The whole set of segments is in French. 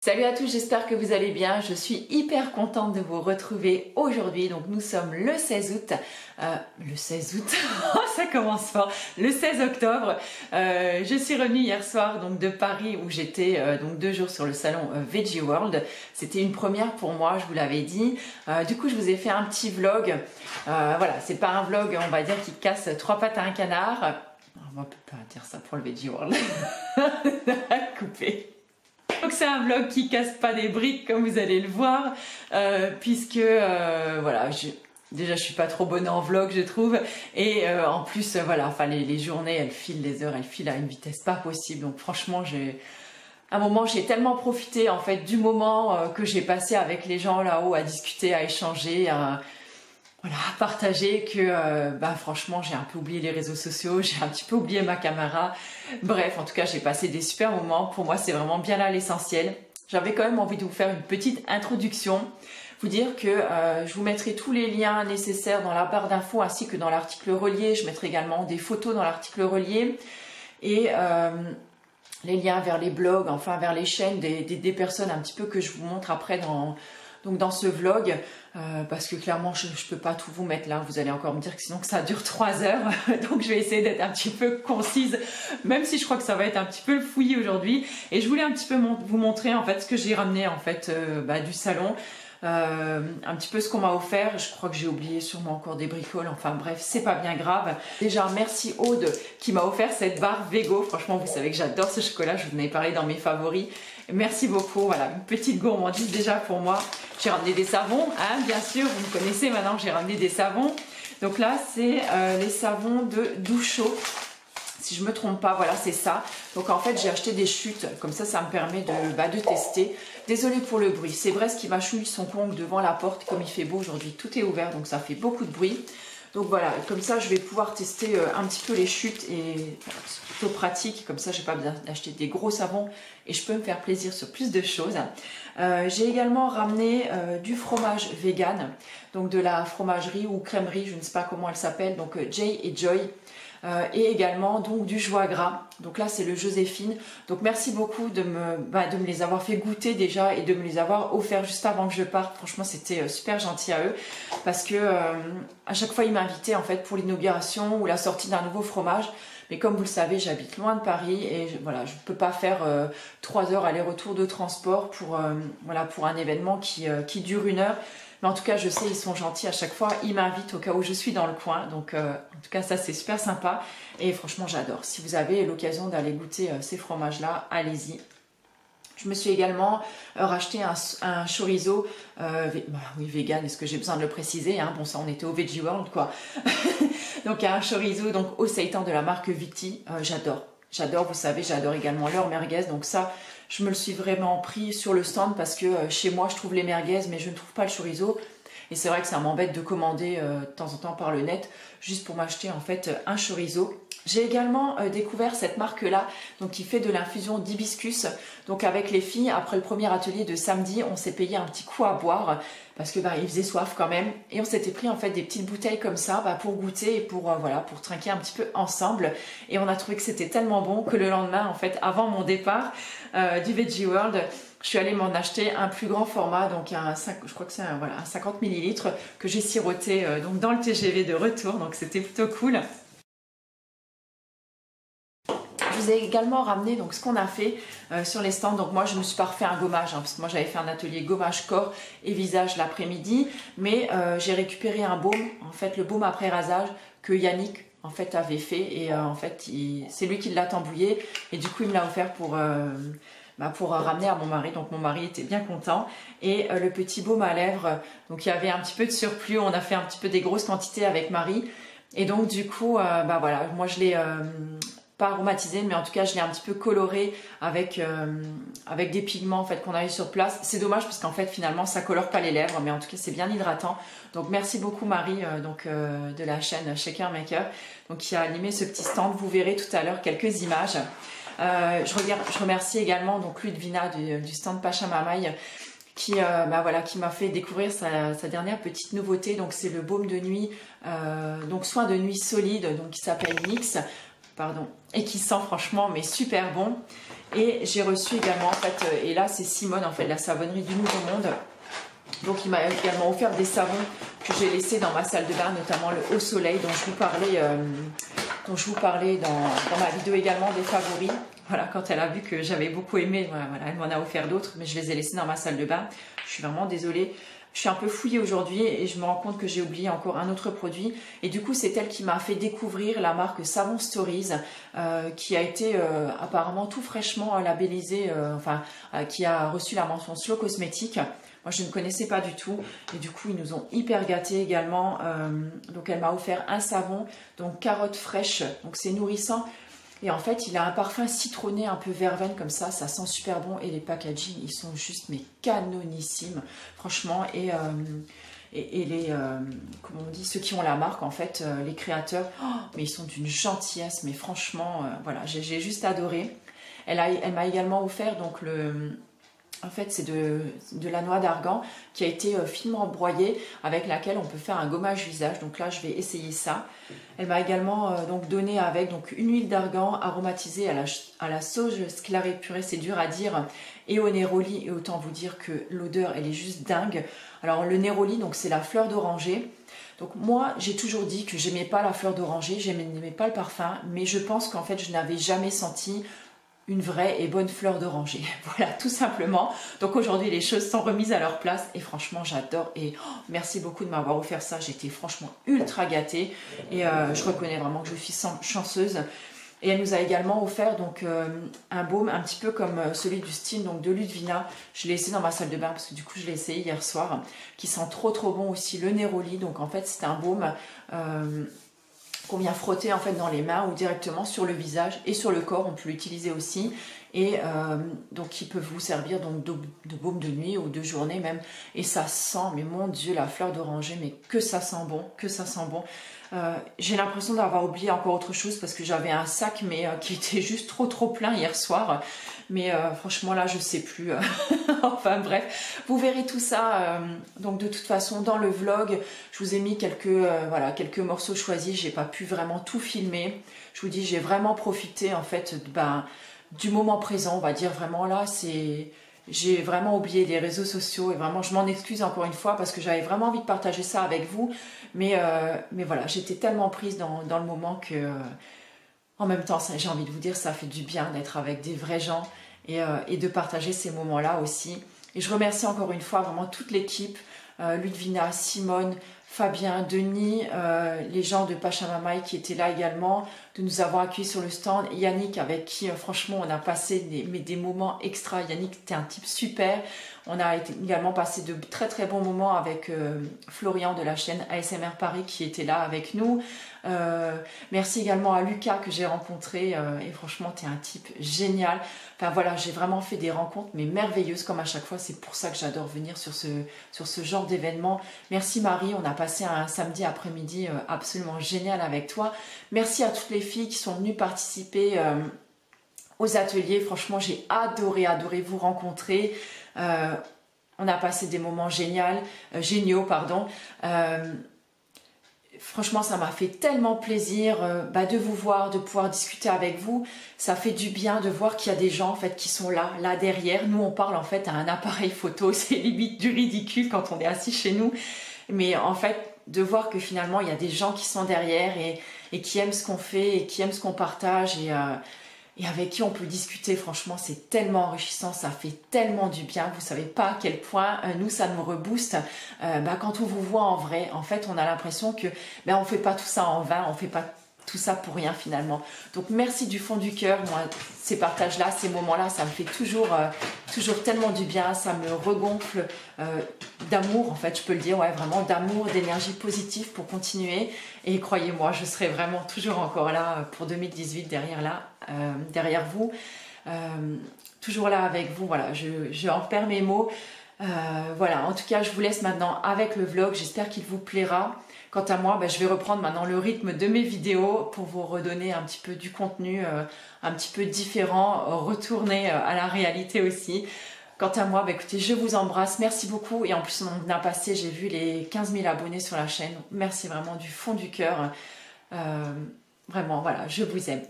Salut à tous, j'espère que vous allez bien. Je suis hyper contente de vous retrouver aujourd'hui. Donc nous sommes le 16 août. Le 16 août, ça commence fort. Le 16 octobre. Je suis revenue hier soir donc de Paris où j'étais donc 2 jours sur le salon Veggie World. C'était une première pour moi, je vous l'avais dit. Du coup, je vous ai fait un petit vlog. Voilà, c'est pas un vlog, on va dire, qui casse 3 pattes à un canard. On peut pas dire ça pour le Veggie World. Coupé. Donc c'est un vlog qui casse pas des briques comme vous allez le voir, puisque voilà, déjà je suis pas trop bonne en vlog je trouve, et en plus voilà, enfin les journées elles filent, les heures elles filent à une vitesse pas possible. Donc franchement à un moment j'ai tellement profité en fait du moment que j'ai passé avec les gens là-haut à discuter, à échanger, voilà, à partager que franchement j'ai un peu oublié les réseaux sociaux, j'ai un petit peu oublié ma caméra. Bref, en tout cas j'ai passé des super moments. Pour moi c'est vraiment bien là l'essentiel. J'avais quand même envie de vous faire une petite introduction, vous dire que je vous mettrai tous les liens nécessaires dans la barre d'infos ainsi que dans l'article relié. Je mettrai également des photos dans l'article relié et les liens vers les blogs, enfin vers les chaînes des personnes un petit peu que je vous montre après dans ce vlog, parce que clairement je peux pas tout vous mettre là, vous allez encore me dire que sinon que ça dure 3 heures, donc je vais essayer d'être un petit peu concise, même si je crois que ça va être un petit peu le fouillis aujourd'hui. Et je voulais un petit peu vous montrer en fait ce que j'ai ramené en fait du salon, un petit peu ce qu'on m'a offert. Je crois que j'ai oublié sûrement encore des bricoles, enfin bref, c'est pas bien grave. Déjà merci Aude qui m'a offert cette barre Vego, franchement vous savez que j'adore ce chocolat, je vous en ai parlé dans mes favoris. Merci beaucoup, voilà, une petite gourmandise déjà pour moi. J'ai ramené des savons, hein, bien sûr, vous me connaissez maintenant, j'ai ramené des savons. Donc là, c'est les savons de Doucho, si je me trompe pas, voilà, c'est ça. Donc en fait, j'ai acheté des chutes, comme ça me permet de tester. Désolée pour le bruit, c'est Brest qui mâchouille son ongle devant la porte, comme il fait beau aujourd'hui, tout est ouvert, donc ça fait beaucoup de bruit. Donc voilà, comme ça je vais pouvoir tester un petit peu les chutes et c'est plutôt pratique, comme ça j'ai pas besoin d'acheter des gros savons et je peux me faire plaisir sur plus de choses. J'ai également ramené du fromage vegan, donc de la fromagerie ou crèmerie, je ne sais pas comment elle s'appelle, donc Jay et Joy. Et également donc du joie gras, donc là c'est le Joséphine. Donc merci beaucoup de me les avoir fait goûter déjà et de me les avoir offerts juste avant que je parte. Franchement c'était super gentil à eux, parce que à chaque fois ils m'invitaient en fait pour l'inauguration ou la sortie d'un nouveau fromage. Mais comme vous le savez, j'habite loin de Paris et voilà, je ne peux pas faire 3 heures aller-retour de transport pour un événement qui dure 1 heure. Mais en tout cas, je sais, ils sont gentils à chaque fois. Ils m'invitent au cas où je suis dans le coin. Donc, en tout cas, ça, c'est super sympa. Et franchement, j'adore. Si vous avez l'occasion d'aller goûter ces fromages-là, allez-y. Je me suis également racheté un chorizo, oui, vegan, est-ce que j'ai besoin de le préciser, hein, bon, ça, on était au Veggie World, quoi. Donc, un chorizo donc, au seitan de la marque Viti. J'adore. J'adore, vous savez, j'adore également leur merguez. Donc ça, je me le suis vraiment pris sur le stand parce que chez moi, je trouve les merguez, mais je ne trouve pas le chorizo. Et c'est vrai que ça m'embête de commander de temps en temps par le net, juste pour m'acheter en fait un chorizo. J'ai également découvert cette marque-là, donc qui fait de l'infusion d'hibiscus. Donc avec les filles, après le premier atelier de samedi, on s'est payé un petit coup à boire parce que il faisait soif quand même. Et on s'était pris en fait des petites bouteilles comme ça pour goûter et pour trinquer un petit peu ensemble. Et on a trouvé que c'était tellement bon que le lendemain, en fait, avant mon départ du Veggie World, je suis allée m'en acheter un plus grand format, donc je crois que c'est un 50 ml que j'ai siroté donc dans le TGV de retour. Donc c'était plutôt cool. Je vous ai également ramené donc ce qu'on a fait sur les stands. Donc moi je me suis pas refait un gommage, parce que moi j'avais fait un atelier gommage corps et visage l'après-midi, mais j'ai récupéré un baume, en fait le baume après rasage que Yannick en fait avait fait, et en fait c'est lui qui l'a tambouillé et du coup il me l'a offert pour ramener à mon mari. Donc mon mari était bien content. Et le petit baume à lèvres, donc il y avait un petit peu de surplus, on a fait un petit peu des grosses quantités avec Marie, et donc du coup voilà, moi je l'ai pas aromatisé, mais en tout cas je l'ai un petit peu coloré avec des pigments en fait qu'on avait sur place. C'est dommage parce qu'en fait finalement ça colore pas les lèvres, mais en tout cas c'est bien hydratant. Donc merci beaucoup Marie de la chaîne Shaker Maker, donc qui a animé ce petit stand. Vous verrez tout à l'heure quelques images. Je remercie également donc Ludvina du stand Pachamamaï qui m'a fait découvrir sa dernière petite nouveauté. Donc c'est le baume de nuit, donc soin de nuit solide, donc qui s'appelle NYX. Pardon, et qui sent franchement mais super bon. Et j'ai reçu également en fait, et là c'est Simone en fait, la savonnerie du Nouveau Monde. Donc il m'a également offert des savons que j'ai laissés dans ma salle de bain, notamment le Au Soleil dont je vous parlais dans ma vidéo également des favoris. Voilà, quand elle a vu que j'avais beaucoup aimé, voilà, elle m'en a offert d'autres, mais je les ai laissés dans ma salle de bain. Je suis vraiment désolée. Je suis un peu fouillée aujourd'hui et je me rends compte que j'ai oublié encore un autre produit. Et du coup, c'est elle qui m'a fait découvrir la marque Savon Stories, qui a été apparemment tout fraîchement labellisée, qui a reçu la mention Slow Cosmétique. Moi, je ne connaissais pas du tout. Et du coup, ils nous ont hyper gâtés également. Donc, elle m'a offert un savon, donc carotte fraîche. Donc, c'est nourrissant. Et en fait, il a un parfum citronné, un peu verveine comme ça sent super bon. Et les packaging, ils sont juste mais canonissimes, franchement. Et les, comment on dit, ceux qui ont la marque, en fait, les créateurs, mais ils sont d'une gentillesse. Mais franchement, voilà, j'ai juste adoré. Elle m'a également offert donc en fait, c'est de la noix d'argan qui a été finement broyée, avec laquelle on peut faire un gommage visage. Donc là, je vais essayer ça. Elle m'a également donc donné avec donc une huile d'argan aromatisée à la sauge sclarée purée, c'est dur à dire, et au néroli. Et autant vous dire que l'odeur, elle est juste dingue. Alors le néroli, donc c'est la fleur d'oranger. Donc moi, j'ai toujours dit que j'aimais pas la fleur d'oranger, j'aimais pas le parfum, mais je pense qu'en fait, je n'avais jamais senti une vraie et bonne fleur d'oranger. Voilà, tout simplement. Donc aujourd'hui, les choses sont remises à leur place et franchement, j'adore. Et merci beaucoup de m'avoir offert ça. J'étais franchement ultra gâtée et je reconnais vraiment que je suis chanceuse. Et elle nous a également offert donc un baume un petit peu comme celui du style donc de Ludvina. Je l'ai essayé dans ma salle de bain parce que du coup, je l'ai essayé hier soir, qui sent trop bon aussi, le Néroli. Donc en fait, c'est un baume qu'on vient frotter en fait dans les mains ou directement sur le visage et sur le corps, on peut l'utiliser aussi, et donc qui peut vous servir donc de baume de nuit ou de journée même, et ça sent, mais mon Dieu, la fleur d'oranger, mais que ça sent bon, que ça sent bon. J'ai l'impression d'avoir oublié encore autre chose parce que j'avais un sac mais qui était juste trop plein hier soir, mais franchement là je sais plus. Enfin bref, vous verrez tout ça donc de toute façon dans le vlog. Je vous ai mis quelques morceaux choisis, j'ai pas pu vraiment tout filmer. Je vous dis, j'ai vraiment profité en fait du moment présent, on va dire. Vraiment là, j'ai vraiment oublié les réseaux sociaux et vraiment je m'en excuse encore une fois parce que j'avais vraiment envie de partager ça avec vous, mais voilà, j'étais tellement prise dans le moment que en même temps, j'ai envie de vous dire, ça fait du bien d'être avec des vrais gens et de partager ces moments-là aussi. Et je remercie encore une fois vraiment toute l'équipe, Ludvina, Simone, Fabien, Denis, les gens de Pachamamaï qui étaient là également, de nous avoir accueillis sur le stand, Yannick avec qui franchement on a passé des moments extra. Yannick, t'es un type super. On a également passé de très bons moments avec Florian de la chaîne ASMR Paris qui était là avec nous. Merci également à Lucas que j'ai rencontré et franchement t'es un type génial. Enfin voilà, j'ai vraiment fait des rencontres mais merveilleuses comme à chaque fois. C'est pour ça que j'adore venir sur ce genre d'événement. Merci Marie, on a passé un samedi après-midi absolument génial avec toi. Merci à toutes les filles qui sont venues participer aux ateliers. Franchement, j'ai adoré vous rencontrer. On a passé des moments géniaux. Franchement, ça m'a fait tellement plaisir de vous voir, de pouvoir discuter avec vous. Ça fait du bien de voir qu'il y a des gens en fait qui sont là derrière. Nous, on parle en fait à un appareil photo. C'est limite du ridicule quand on est assis chez nous. Mais en fait, de voir que finalement, il y a des gens qui sont derrière et qui aiment ce qu'on fait et qui aiment ce qu'on partage et avec qui on peut discuter, franchement, c'est tellement enrichissant, ça fait tellement du bien. Vous savez pas à quel point nous, ça nous rebooste. Quand on vous voit en vrai, en fait, on a l'impression que on fait pas tout ça en vain, on fait pas tout ça pour rien finalement. Donc merci du fond du cœur. Moi, ces partages-là, ces moments-là, ça me fait toujours tellement du bien. Ça me regonfle d'amour, en fait, je peux le dire, ouais, vraiment d'amour, d'énergie positive pour continuer. Et croyez-moi, je serai vraiment toujours encore là pour 2018 derrière vous, toujours là avec vous. Voilà, je en perds mes mots. Voilà, en tout cas, je vous laisse maintenant avec le vlog. J'espère qu'il vous plaira. Quant à moi, je vais reprendre maintenant le rythme de mes vidéos pour vous redonner un petit peu du contenu un petit peu différent, retourner à la réalité aussi. Quant à moi, écoutez, je vous embrasse, merci beaucoup. Et en plus, on a passé, j'ai vu les 15 000 abonnés sur la chaîne. Merci vraiment du fond du cœur. Vraiment, voilà, je vous aime.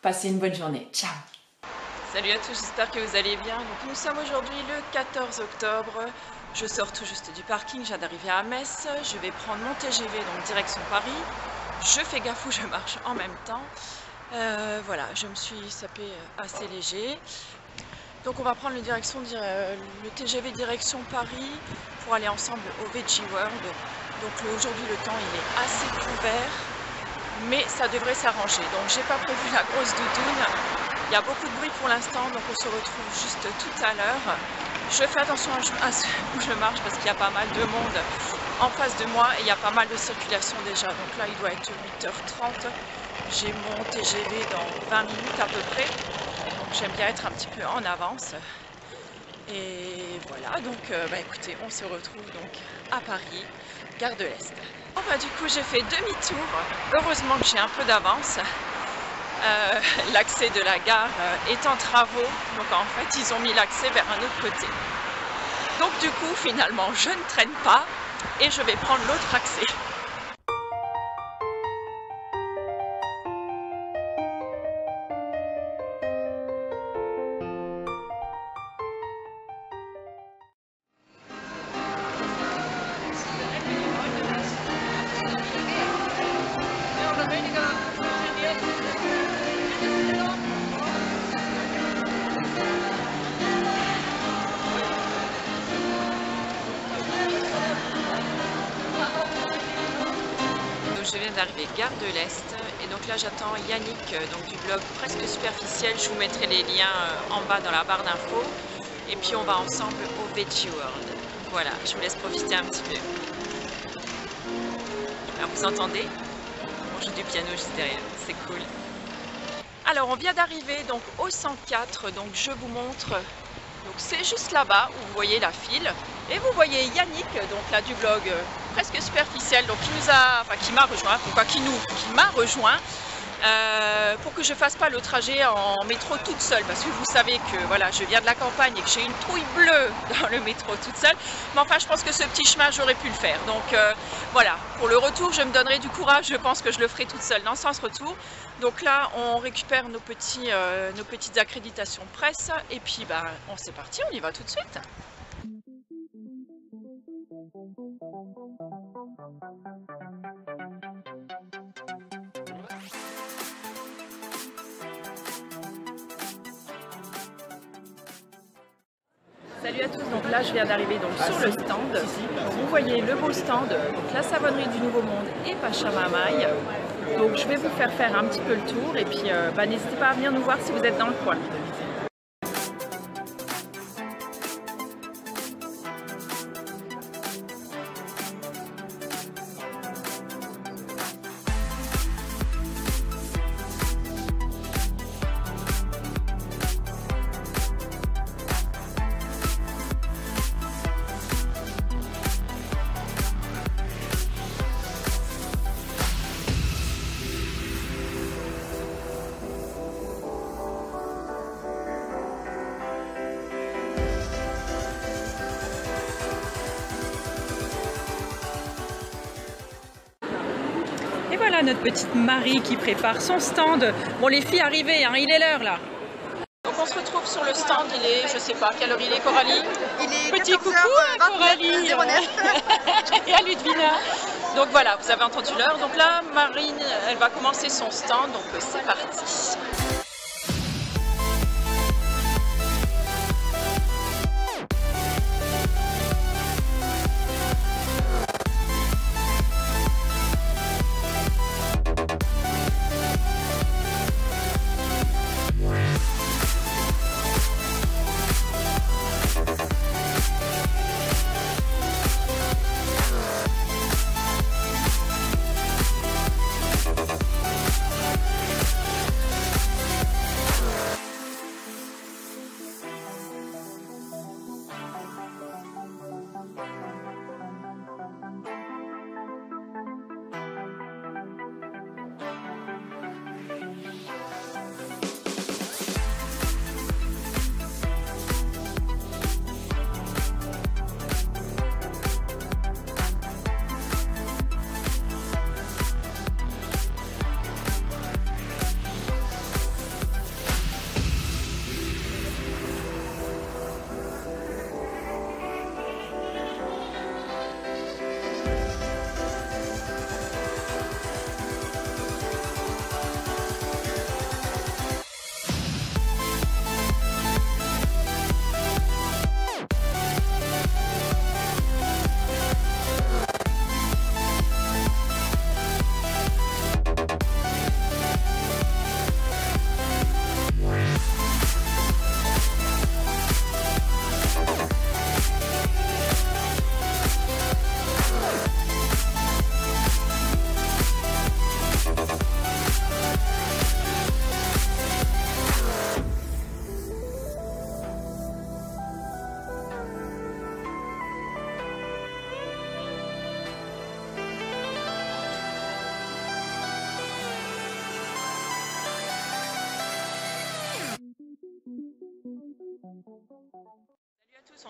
Passez une bonne journée. Ciao. Salut à tous, j'espère que vous allez bien. Donc, nous sommes aujourd'hui le 14 octobre. Je sors tout juste du parking, je viens d'arriver à Metz. Je vais prendre mon TGV, donc direction Paris. Je fais gaffe où je marche en même temps. Voilà, je me suis sapé assez léger. Donc on va prendre le TGV direction Paris pour aller ensemble au Veggie World. Donc aujourd'hui le temps il est assez couvert, mais ça devrait s'arranger. Donc j'ai pas prévu la grosse doudoune. Il y a beaucoup de bruit pour l'instant, donc on se retrouve juste tout à l'heure. Je fais attention à où je marche parce qu'il y a pas mal de monde en face de moi et il y a pas mal de circulation déjà. Donc là il doit être 8h30. J'ai mon TGV dans 20 minutes à peu près. Donc j'aime bien être un petit peu en avance. Et voilà, donc écoutez, on se retrouve donc à Paris, gare de l'Est. Bon, du coup j'ai fait demi-tour. Heureusement que j'ai un peu d'avance. L'accès de la gare est en travaux, donc en fait ils ont mis l'accès vers un autre côté. Donc du coup finalement je ne traîne pas et je vais prendre l'autre accès. Je viens d'arriver gare de l'Est et donc là j'attends Yannick donc du blog Presque Superficiel. Je vous mettrai les liens en bas dans la barre d'infos et puis on va ensemble au Veggie World. Voilà, je vous laisse profiter un petit peu. Alors vous entendez? On joue du piano juste derrière, c'est cool. Alors on vient d'arriver donc au 104, donc je vous montre. Donc c'est juste là-bas où vous voyez la file et vous voyez Yannick donc là du blog Presque Superficiel, donc qui m'a rejoint, qui m'a rejoint pour que je fasse pas le trajet en métro toute seule, parce que vous savez que voilà, je viens de la campagne et que j'ai une trouille bleue dans le métro toute seule, mais enfin je pense que ce petit chemin j'aurais pu le faire. Donc voilà, pour le retour je me donnerai du courage, je pense que je le ferai toute seule dans le sens retour. Donc là on récupère nos petites accréditations presse et puis c'est parti, on y va tout de suite. Salut à tous, donc là je viens d'arriver sur le stand. Vous voyez le beau stand, donc la savonnerie du Nouveau Monde et Pachamamaï. Donc je vais vous faire un petit peu le tour et puis n'hésitez pas à venir nous voir si vous êtes dans le coin. Et voilà notre petite Marie qui prépare son stand. Bon les filles arrivez, hein, il est l'heure là. Donc on se retrouve sur le stand, il est, je sais pas, quelle heure il est Coralie? Il est petit coucou à Coralie et à Ludvina. Donc voilà, vous avez entendu l'heure. Donc là Marine, elle va commencer son stand, donc c'est parti.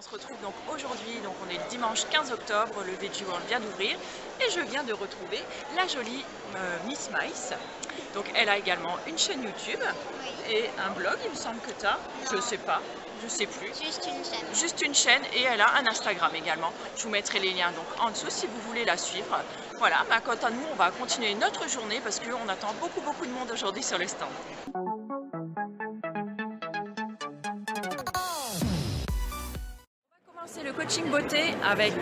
se retrouve donc aujourd'hui, donc on est le dimanche 15 octobre, le Veggie World vient d'ouvrir et je viens de retrouver la jolie Miss Mice. Donc elle a également une chaîne YouTube et un blog, il me semble que tu as, je sais pas, je sais plus. Juste une chaîne. Juste une chaîne et elle a un Instagram également. Je vous mettrai les liens donc en dessous si vous voulez la suivre. Voilà, bah, quant à nous, on va continuer notre journée parce qu'on attend beaucoup de monde aujourd'hui sur le stand. C'est le coaching beauté avec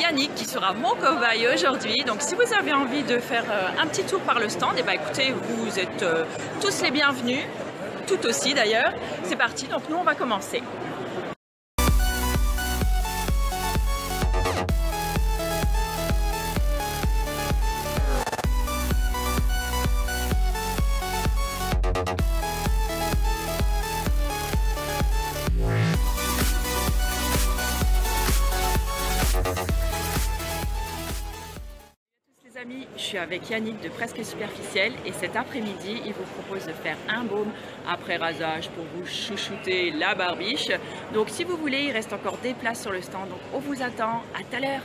Yannick qui sera mon cobaye aujourd'hui. Donc si vous avez envie de faire un petit tour par le stand, et bah écoutez, vous êtes tous les bienvenus, tout aussi d'ailleurs. C'est parti, donc nous on va commencer. Je suis avec Yannick de Presque Superficiel et cet après-midi, il vous propose de faire un baume après rasage pour vous chouchouter la barbiche. Donc si vous voulez, il reste encore des places sur le stand. Donc on vous attend. À tout à l'heure.